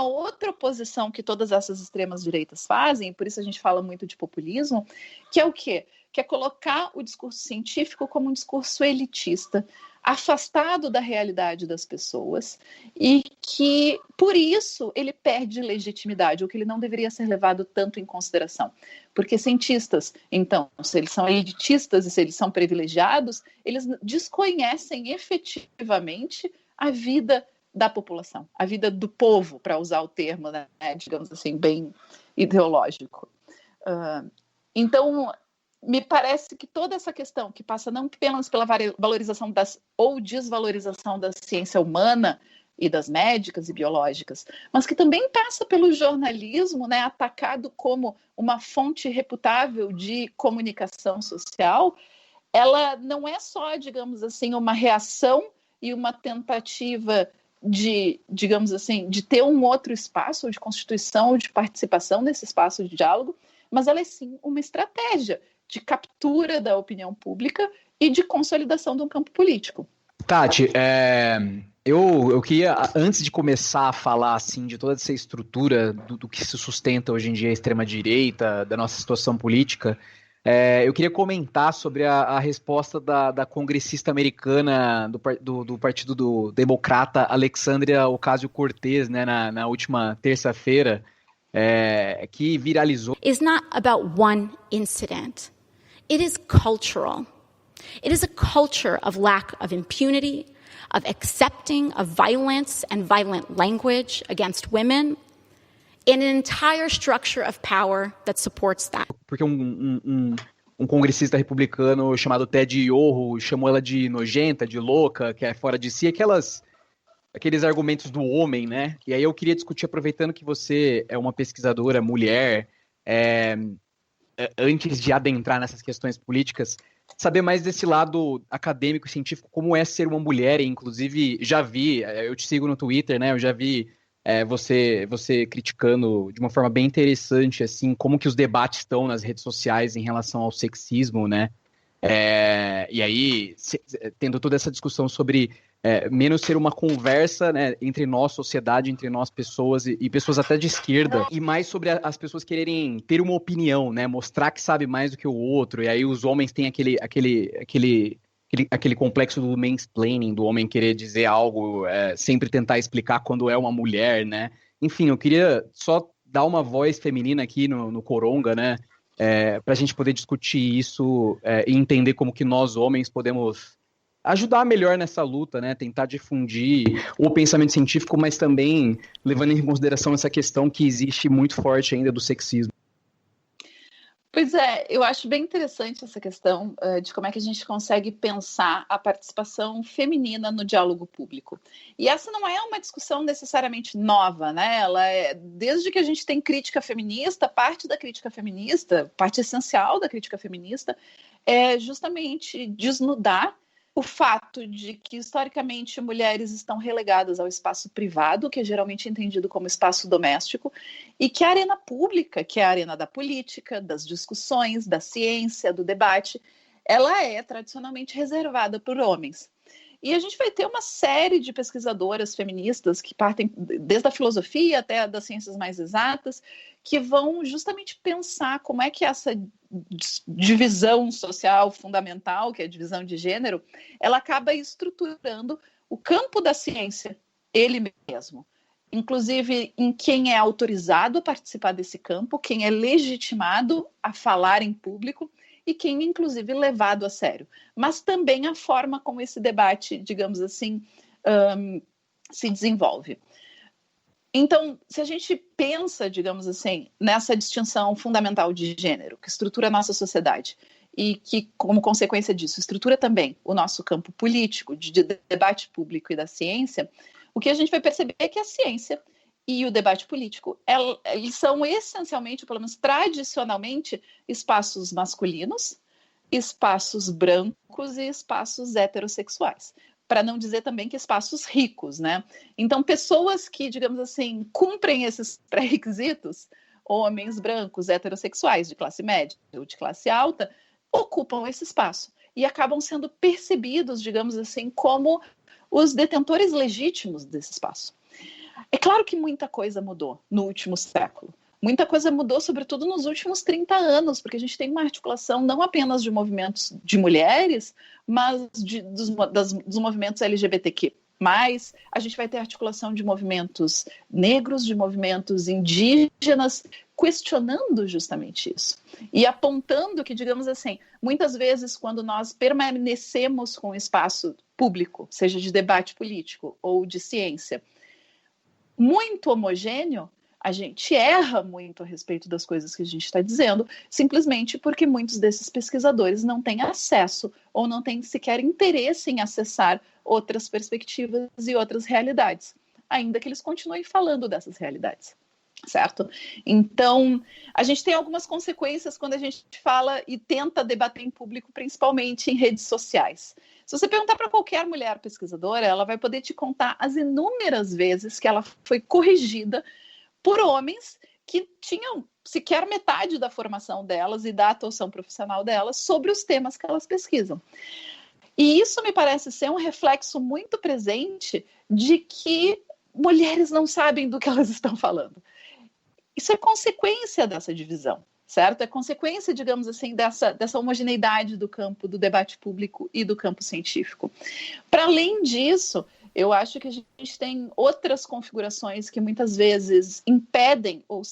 outra oposição que todas essas extremas direitas fazem, por isso a gente fala muito de populismo, que é o quê? Que é colocar o discurso científico como um discurso elitista, afastado da realidade das pessoas, e que, por isso, ele perde legitimidade, ou que ele não deveria ser levado tanto em consideração. Porque cientistas, então, se eles são elitistas e se eles são privilegiados, eles desconhecem efetivamente a vida da população, a vida do povo, para usar o termo, né, digamos assim, bem ideológico. Então, me parece que toda essa questão, que passa não apenas pela valorização ou desvalorização da ciência humana e das médicas e biológicas, mas que também passa pelo jornalismo, né, atacado como uma fonte reputável de comunicação social, ela não é só, digamos assim, uma reação e uma tentativa de, digamos assim, de ter um outro espaço de constituição ou de participação nesse espaço de diálogo, mas ela é sim uma estratégia de captura da opinião pública e de consolidação de um campo político. Tati, eu queria, antes de começar a falar assim, de toda essa estrutura do que se sustenta hoje em dia a extrema-direita, da nossa situação política, eu queria comentar sobre a resposta da congressista americana do Partido do Democrata, Alexandria Ocasio-Cortez, né, na última terça-feira, que viralizou. It's not about one incident. It is cultural. It is a culture of lack of impunity, of accepting of violence and violent language against women, and an entire structure of power that supports that. Porque um congressista republicano chamado Ted Yoho chamou ela de nojenta, de louca, que é fora de si, aqueles argumentos do homem, né? E aí eu queria discutir, aproveitando que você é uma pesquisadora mulher, antes de adentrar nessas questões políticas, saber mais desse lado acadêmico e científico, como é ser uma mulher, e inclusive já vi, eu te sigo no Twitter, né? Eu já vi você criticando de uma forma bem interessante, assim, como que os debates estão nas redes sociais em relação ao sexismo, né? E aí, tendo toda essa discussão sobre menos ser uma conversa, né, entre nós, sociedade, entre nós, pessoas e pessoas até de esquerda, e mais sobre as pessoas quererem ter uma opinião, né, mostrar que sabe mais do que o outro, e aí os homens têm aquele complexo do mansplaining, do homem querer dizer algo, sempre tentar explicar quando é uma mulher, né? Enfim, eu queria só dar uma voz feminina aqui no Coronga, né? Para a gente poder discutir isso e entender como que nós, homens, podemos ajudar melhor nessa luta, né? Tentar difundir o pensamento científico, mas também levando em consideração essa questão que existe muito forte ainda do sexismo. Pois é, eu acho bem interessante essa questão de como é que a gente consegue pensar a participação feminina no diálogo público. E essa não é uma discussão necessariamente nova, né? Ela desde que a gente tem crítica feminista, parte da crítica feminista, parte essencial da crítica feminista, é justamente desnudar o fato de que, historicamente, mulheres estão relegadas ao espaço privado, que é geralmente entendido como espaço doméstico, e que a arena pública, que é a arena da política, das discussões, da ciência, do debate, ela é tradicionalmente reservada por homens. E a gente vai ter uma série de pesquisadoras feministas que partem desde a filosofia até das ciências mais exatas, que vão justamente pensar como é que essa divisão social fundamental, que é a divisão de gênero, ela acaba estruturando o campo da ciência, ele mesmo. Inclusive em quem é autorizado a participar desse campo, quem é legitimado a falar em público, e quem, inclusive, levado a sério. Mas também a forma como esse debate, digamos assim, se desenvolve. Então, se a gente pensa, digamos assim, nessa distinção fundamental de gênero, que estrutura a nossa sociedade, e que, como consequência disso, estrutura também o nosso campo político, de debate público e da ciência, o que a gente vai perceber é que a ciência e o debate político, eles são essencialmente, pelo menos tradicionalmente, espaços masculinos, espaços brancos e espaços heterossexuais. Para não dizer também que espaços ricos, né? Então, pessoas que, digamos assim, cumprem esses pré-requisitos, homens brancos, heterossexuais, de classe média ou de classe alta, ocupam esse espaço e acabam sendo percebidos, digamos assim, como os detentores legítimos desse espaço. É claro que muita coisa mudou no último século. Muita coisa mudou, sobretudo nos últimos 30 anos, porque a gente tem uma articulação não apenas de movimentos de mulheres, mas dos movimentos LGBTQ+. Mas a gente vai ter articulação de movimentos negros, de movimentos indígenas, questionando justamente isso. E apontando que, digamos assim, muitas vezes quando nós permanecemos com o espaço público, seja de debate político ou de ciência, muito homogêneo, a gente erra muito a respeito das coisas que a gente está dizendo, simplesmente porque muitos desses pesquisadores não têm acesso ou não têm sequer interesse em acessar outras perspectivas e outras realidades, ainda que eles continuem falando dessas realidades, certo? Então, a gente tem algumas consequências quando a gente fala e tenta debater em público, principalmente em redes sociais. Se você perguntar para qualquer mulher pesquisadora, ela vai poder te contar as inúmeras vezes que ela foi corrigida por homens que tinham sequer metade da formação delas e da atuação profissional delas sobre os temas que elas pesquisam. E isso me parece ser um reflexo muito presente de que mulheres não sabem do que elas estão falando. Isso é consequência dessa divisão, certo? É consequência, digamos assim, dessa homogeneidade do campo do debate público e do campo científico. Para além disso, eu acho que a gente tem outras configurações que muitas vezes impedem ou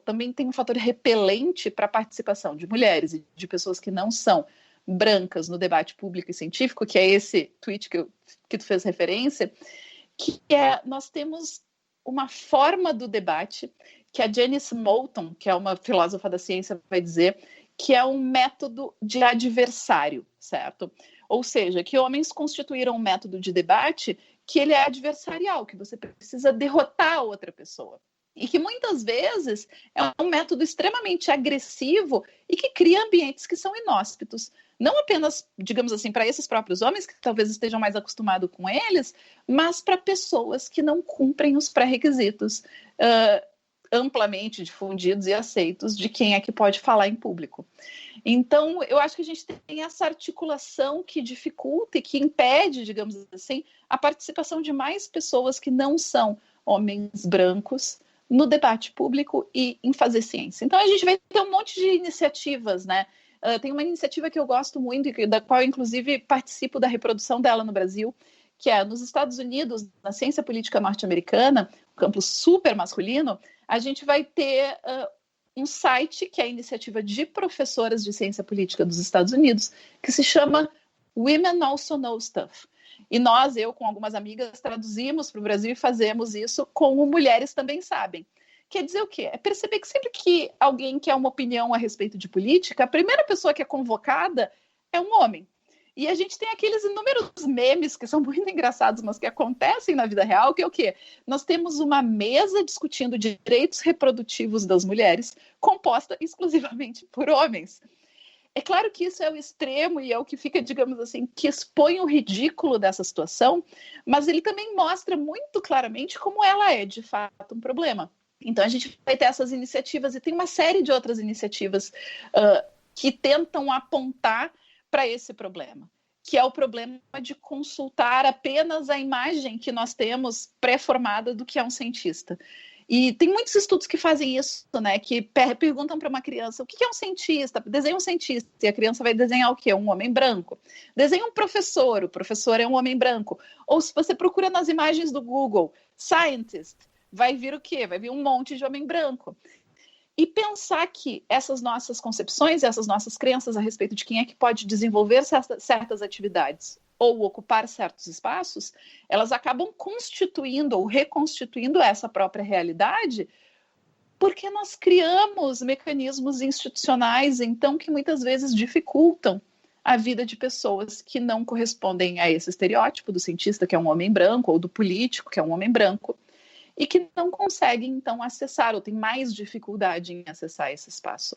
também tem um fator repelente para a participação de mulheres e de pessoas que não são brancas no debate público e científico, que é esse tweet que tu fez referência, que é, nós temos uma forma do debate que a Janice Moulton, que é uma filósofa da ciência, vai dizer que é um método de adversário, certo? Ou seja, que homens constituíram um método de debate que ele é adversarial, que você precisa derrotar a outra pessoa. E que muitas vezes é um método extremamente agressivo e que cria ambientes que são inóspitos. Não apenas, digamos assim, para esses próprios homens, que talvez estejam mais acostumados com eles, mas para pessoas que não cumprem os pré-requisitos amplamente difundidos e aceitos de quem é que pode falar em público. Então, eu acho que a gente tem essa articulação que dificulta e que impede, digamos assim, a participação de mais pessoas que não são homens brancos no debate público e em fazer ciência. Então, a gente vai ter um monte de iniciativas, né? Tem uma iniciativa que eu gosto muito e da qual, inclusive, participo da reprodução dela no Brasil, que é nos Estados Unidos, na ciência política norte-americana, um campo super masculino, a gente vai ter um site que é a iniciativa de professoras de ciência política dos Estados Unidos, que se chama Women Also Know Stuff. E eu com algumas amigas, traduzimos para o Brasil e fazemos isso com o Mulheres Também Sabem. Quer dizer o quê? É perceber que sempre que alguém quer uma opinião a respeito de política, a primeira pessoa que é convocada é um homem. E a gente tem aqueles inúmeros memes que são muito engraçados, mas que acontecem na vida real, que é o quê? Nós temos uma mesa discutindo direitos reprodutivos das mulheres, composta exclusivamente por homens. É claro que isso é o extremo e é o que fica, digamos assim, que expõe o ridículo dessa situação, mas ele também mostra muito claramente como ela é, de fato, um problema. Então, a gente vai ter essas iniciativas e tem uma série de outras iniciativas que tentam apontar para esse problema, que é o problema de consultar apenas a imagem que nós temos pré-formada do que é um cientista. E tem muitos estudos que fazem isso, né? Que perguntam para uma criança o que é um cientista, desenha um cientista, e a criança vai desenhar o quê? Um homem branco. Desenha um professor, o professor é um homem branco. Ou se você procura nas imagens do Google, scientist, vai vir o quê? Vai vir um monte de homem branco. E pensar que essas nossas concepções, essas nossas crenças a respeito de quem é que pode desenvolver certas atividades ou ocupar certos espaços, elas acabam constituindo ou reconstituindo essa própria realidade, porque nós criamos mecanismos institucionais, então, que muitas vezes dificultam a vida de pessoas que não correspondem a esse estereótipo do cientista, que é um homem branco, ou do político, que é um homem branco, e que não conseguem, então, acessar, ou tem mais dificuldade em acessar esse espaço.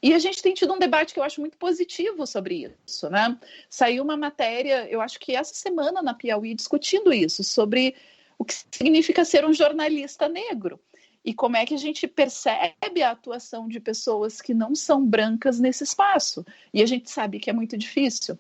E a gente tem tido um debate que eu acho muito positivo sobre isso, né? Saiu uma matéria, eu acho que essa semana na Piauí, discutindo isso, sobre o que significa ser um jornalista negro, e como é que a gente percebe a atuação de pessoas que não são brancas nesse espaço. E a gente sabe que é muito difícil.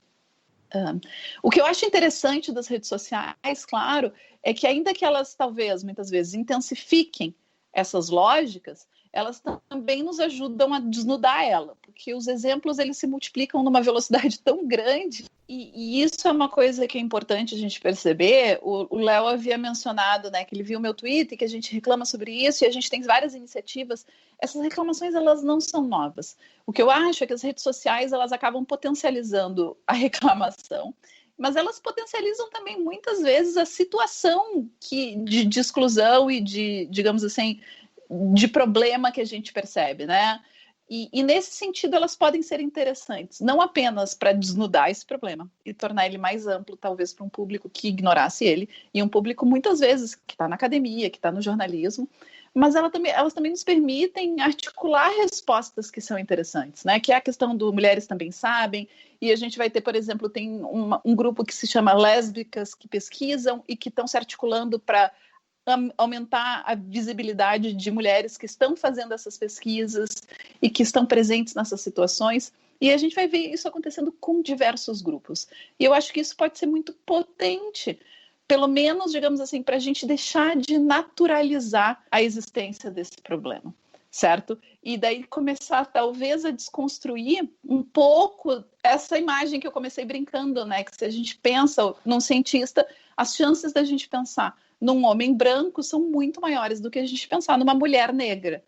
O que eu acho interessante das redes sociais, claro, é que ainda que elas talvez, muitas vezes, intensifiquem essas lógicas, elas também nos ajudam a desnudar ela, porque os exemplos eles se multiplicam numa velocidade tão grande, e isso é uma coisa que é importante a gente perceber. O Léo havia mencionado, né, que ele viu meu tweet e que a gente reclama sobre isso, e a gente tem várias iniciativas. Essas reclamações, elas não são novas. O que eu acho é que as redes sociais, elas acabam potencializando a reclamação, mas elas potencializam também, muitas vezes, a situação de exclusão e de, digamos assim, de problema que a gente percebe, né? E nesse sentido elas podem ser interessantes, não apenas para desnudar esse problema e tornar ele mais amplo, talvez para um público que ignorasse ele, e um público muitas vezes que está na academia, que está no jornalismo, mas elas também nos permitem articular respostas que são interessantes, né? Que é a questão do Mulheres Também Sabem, e a gente vai ter, por exemplo, tem um grupo que se chama Lésbicas que Pesquisam e que estão se articulando para aumentar a visibilidade de mulheres que estão fazendo essas pesquisas e que estão presentes nessas situações, e a gente vai ver isso acontecendo com diversos grupos. E eu acho que isso pode ser muito potente, pelo menos, digamos assim, para a gente deixar de naturalizar a existência desse problema, certo? E daí começar, talvez, a desconstruir um pouco essa imagem que eu comecei brincando, né? Que se a gente pensa num cientista, as chances da gente pensar num homem branco são muito maiores do que a gente pensar numa mulher negra.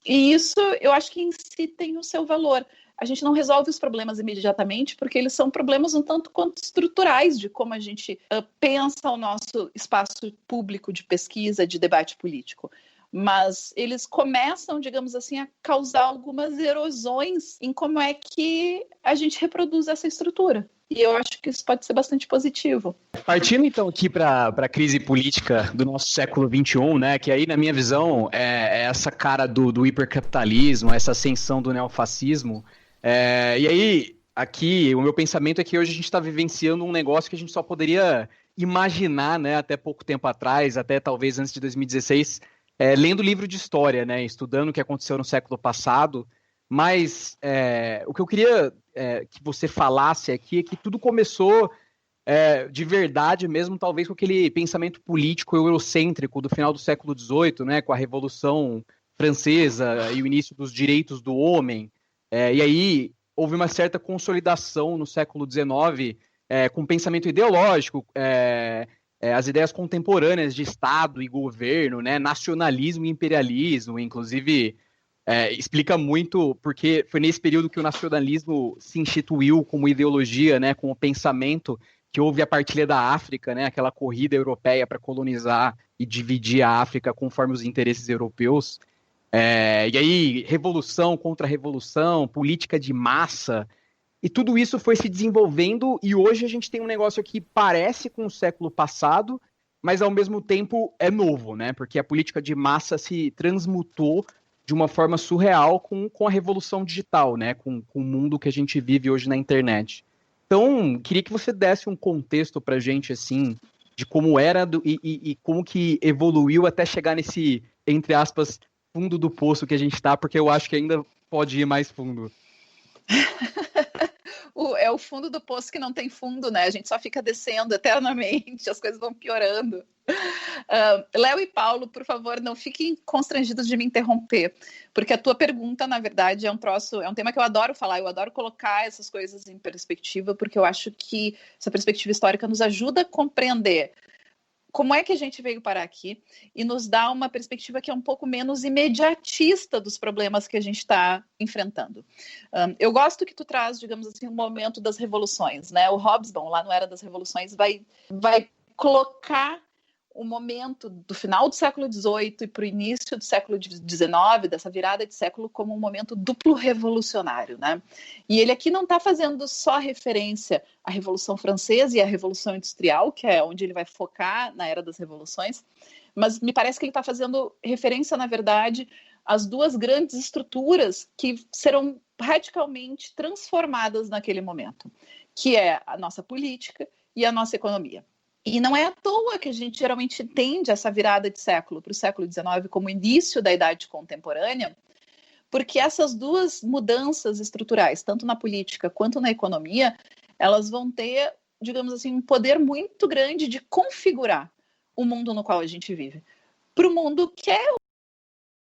E isso, eu acho que em si tem o seu valor. A gente não resolve os problemas imediatamente, porque eles são problemas um tanto quanto estruturais de como a gente pensa o nosso espaço público de pesquisa, de debate político. Mas eles começam, digamos assim, a causar algumas erosões em como é que a gente reproduz essa estrutura. E eu acho que isso pode ser bastante positivo. Partindo então aqui para a crise política do nosso século XXI, né, que aí na minha visão é essa cara do hipercapitalismo, essa ascensão do neofascismo. E aí, aqui, o meu pensamento é que hoje a gente está vivenciando um negócio que a gente só poderia imaginar, né, até pouco tempo atrás, até talvez antes de 2016, lendo livro de história, né, estudando o que aconteceu no século passado. Mas o que eu queria que você falasse aqui é que tudo começou de verdade mesmo, talvez com aquele pensamento político eurocêntrico do final do século XVIII, né, com a Revolução Francesa e o início dos direitos do homem. E aí houve uma certa consolidação no século XIX com o pensamento ideológico, as ideias contemporâneas de Estado e governo, né, nacionalismo e imperialismo, inclusive explica muito porque foi nesse período que o nacionalismo se instituiu como ideologia, né, como pensamento, que houve a partilha da África, né, aquela corrida europeia para colonizar e dividir a África conforme os interesses europeus. E aí, revolução contra revolução, política de massa, e tudo isso foi se desenvolvendo, e hoje a gente tem um negócio que parece com o século passado, mas ao mesmo tempo é novo, né? Porque a política de massa se transmutou de uma forma surreal com a revolução digital, né? Com o mundo que a gente vive hoje na internet. Então, queria que você desse um contexto pra gente, assim, de como era e como que evoluiu até chegar nesse, entre aspas, fundo do poço que a gente tá, porque eu acho que ainda pode ir mais fundo. É o fundo do poço que não tem fundo, né? A gente só fica descendo eternamente, as coisas vão piorando. Léo e Paulo, por favor, não fiquem constrangidos de me interromper, porque a tua pergunta, na verdade, é um tema que eu adoro falar, eu adoro colocar essas coisas em perspectiva, porque eu acho que essa perspectiva histórica nos ajuda a compreender como é que a gente veio parar aqui e nos dá uma perspectiva que é um pouco menos imediatista dos problemas que a gente está enfrentando. Eu gosto que tu traz, digamos assim, um momento das revoluções, né? O Hobsbawm, lá no Era das Revoluções, vai colocar o momento do final do século XVIII e para o início do século XIX, dessa virada de século, como um momento duplo revolucionário, né? E ele aqui não está fazendo só referência à Revolução Francesa e à Revolução Industrial, que é onde ele vai focar na Era das Revoluções, mas me parece que ele está fazendo referência, na verdade, às duas grandes estruturas que serão radicalmente transformadas naquele momento, que é a nossa política e a nossa economia. E não é à toa que a gente geralmente entende essa virada de século para o século XIX como início da Idade Contemporânea, porque essas duas mudanças estruturais, tanto na política quanto na economia, elas vão ter, digamos assim, um poder muito grande de configurar o mundo no qual a gente vive. Para o mundo que é